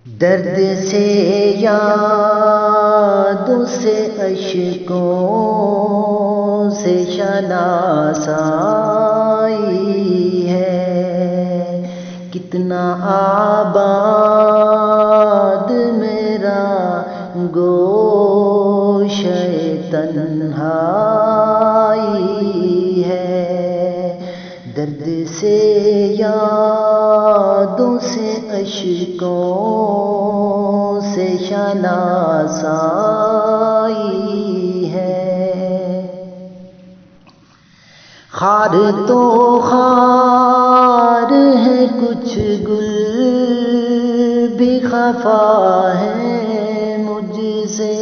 درد سے یادوں سے اشکوں سے شناسائی ہے، کتنا آباد میرا گوشہ تنہائی ہے۔ درد سے یادوں سے اشکوں سے شناسائی ہے۔ خار تو خار ہے، کچھ گل بھی خفا ہے مجھ سے۔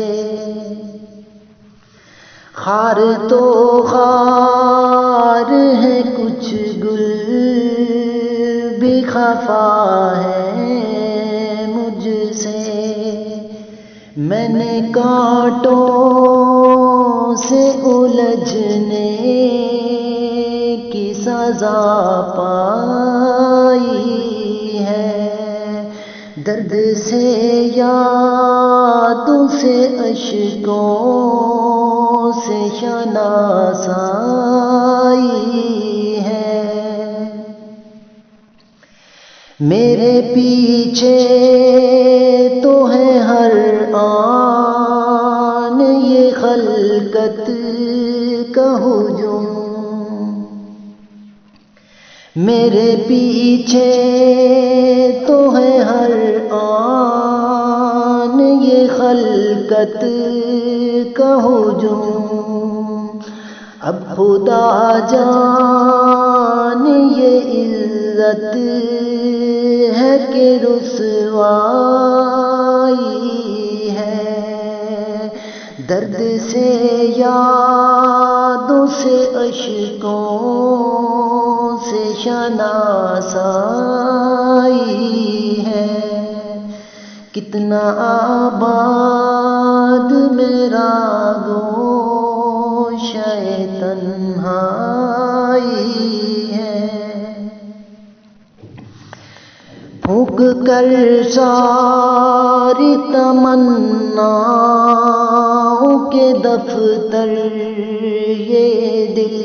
خار تو خار ہے، کچھ گل بھی خفا ہے مجھ سے۔ میں نے کانٹوں سے الجھنے کی سزا پائی ہے۔ درد سے یادوں سے اشکوں سے شناسائی ہے۔ میرے پیچھے تو ہے ہر آن یہ خلقت کا ہجوم۔ میرے پیچھے تو ہے ہر آن یہ خلقت کا ہجوم۔ اب خدا جان یہ عزت ہے کہ رسوائی ہے۔ درد سے یادوں سے اشکوں سے شناسائی ہے۔ کتنا آباد میرا گوشہ تنہائی ہے۔ پھونک کر ساری تمناؤں کے دفتر یہ دل،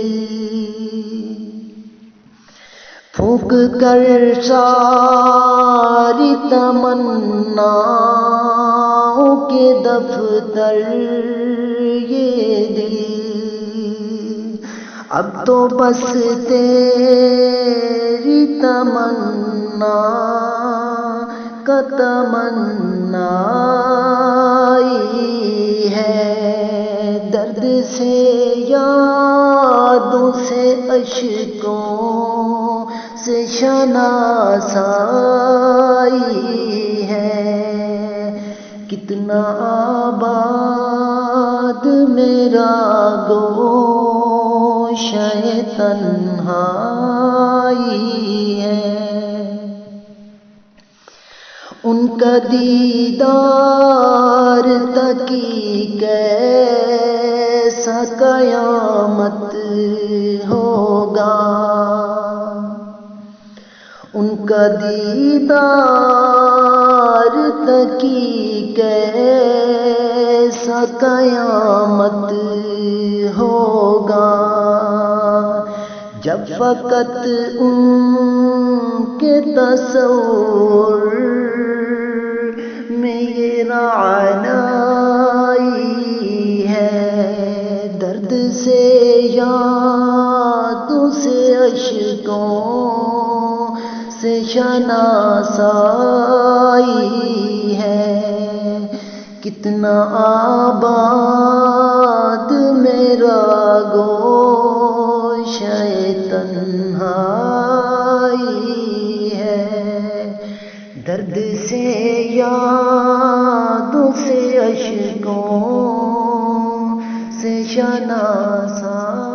پھونک کر ساری تمناؤں کے دفتر یہ دل، اب تو بس تیری تمنا کا تمنائی ہے۔ درد سے یادوں سے اشکوں سے شناسائی ہے۔ کتنا آباد میرا گوشہ تنہائی ہے۔ ان کا دیدار تکی کیسا قیامت ہوگا۔ ان کا دیدار تکی کیسا قیامت ہوگا، جب فقط ان کے تصور میں یہ رعنائی ہے۔ درد سے یادوں سے اشکوں سے شناسائی ہے۔ کتنا آباد میرا گوشہ تنہائی ہے۔ درد سے یادوں سے اشکوں سے شناسائی